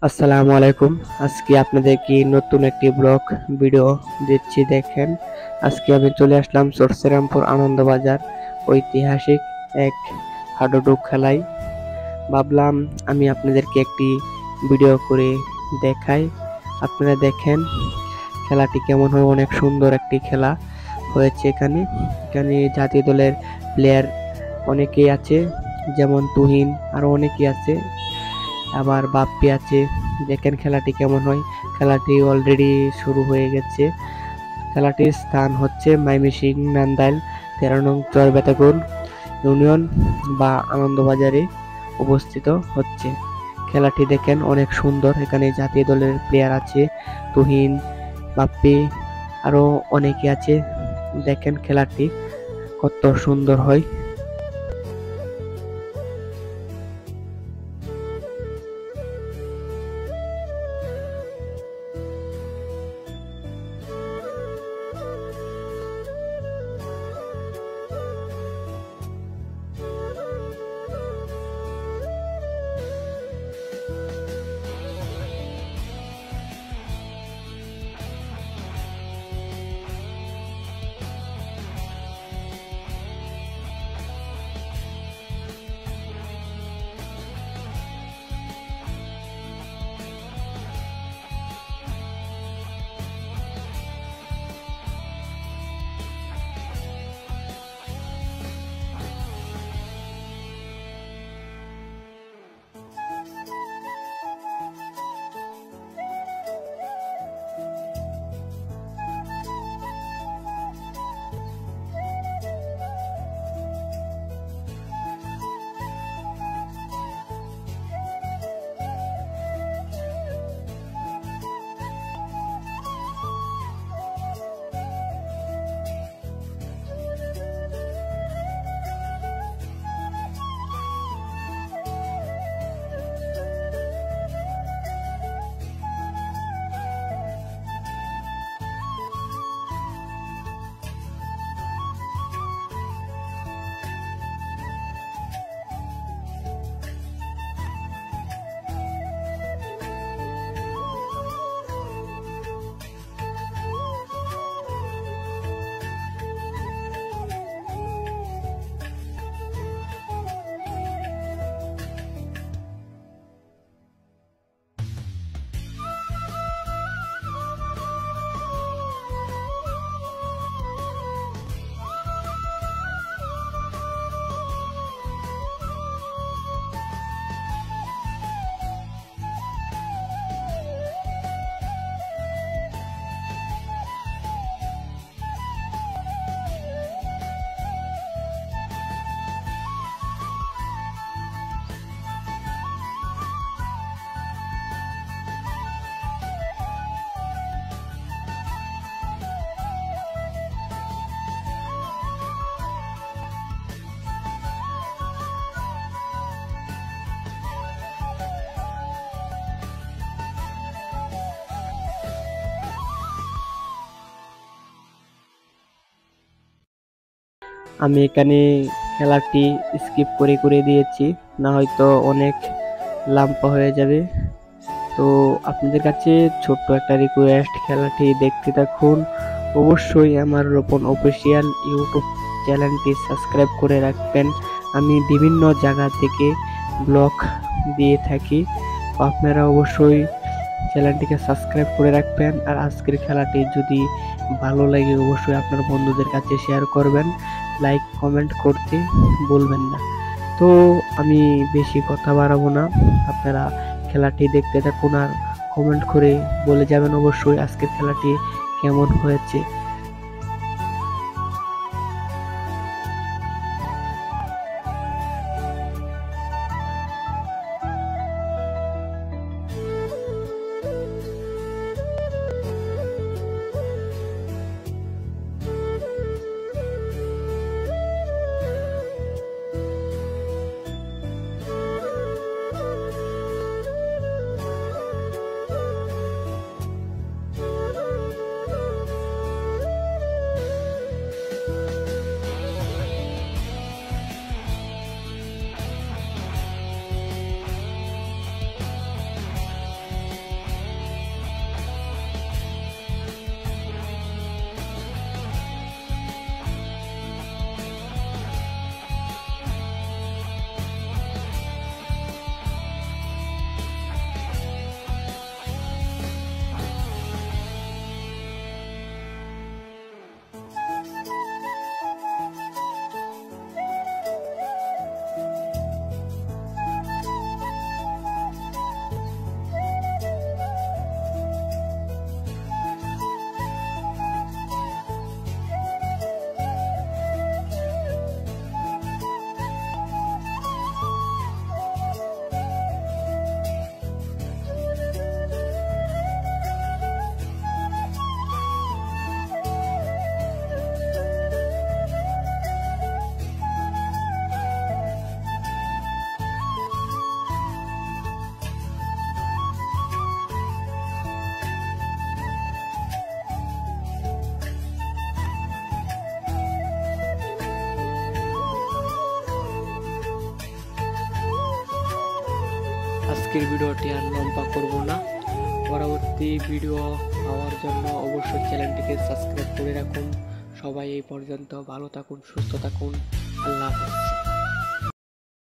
আসসালামু আলাইকুম। আজকে আপনাদেরকে নতুন একটি ব্লগ ভিডিও দিচ্ছি দেখেন। আজকে আমি চলে আসলাম চরশ্রীরামপুর আনন্দবাজার ঐতিহাসিক এক হাডুডু খেলায়। ভাবলাম আমি আপনাদেরকে একটি ভিডিও করে দেখাই, আপনারা দেখেন খেলাটি কেমন হয়। অনেক সুন্দর একটি খেলা হয়েছে এখানে। এখানে জাতীয় দলের প্লেয়ার অনেকেই আছে, যেমন তুহিন, আরো অনেকেই আছে, আবার বাপ্পি আছে। দেখেন খেলাটি কেমন হয়। খেলাটি অলরেডি শুরু হয়ে গেছে। খেলাটির স্থান হচ্ছে মাইমিসিং নান্দাইল 13 নং চরবেতাগুন ইউনিয়ন বা আনন্দবাজারে অবস্থিত হচ্ছে। খেলাটি দেখেন অনেক সুন্দর। এখানে জাতীয় দলের প্লেয়ার আছে, তুহিন, বাপ্পি, আরো অনেকে আছে। দেখেন খেলাটি কত সুন্দর হয়। আমি এখানে খেলাটি স্কিপ করে করে দিয়েছি, না হয়তো অনেক লম্বা হয়ে যাবে। তো আপনাদের কাছে ছোট্ট একটা রিকোয়েস্ট, খেলাটি দেখতে থাকুন। অবশ্যই আমার রোপণ অফিসিয়াল ইউটিউব চ্যানেলটি সাবস্ক্রাইব করে রাখবেন। আমি বিভিন্ন জায়গা থেকে ব্লগ দিয়ে থাকি, তো আপনারা অবশ্যই চ্যানেলটিকে সাবস্ক্রাইব করে রাখবেন। আর আজকের খেলাটি যদি ভালো লাগে অবশ্যই আপনার বন্ধুদের কাছে শেয়ার করবেন, লাইক কমেন্ট করতে ভুলবেন না। তো আমি বেশি কথা বাড়াবো না, আপনারা খেলাটি দেখতে থাকুন আর কমেন্ট করে বলে যাবেন অবশ্যই আজকের খেলাটি কেমন হয়েছে। আজকের ভিডিওটি আর লম্বা করব না। পরবর্তী ভিডিও পাওয়ার জন্য অবশ্যই চ্যানেলটিকে সাবস্ক্রাইব করে রাখুন। সবাই এই পর্যন্ত ভালো থাকুন, সুস্থ থাকুন। আল্লাহ হাফেজ।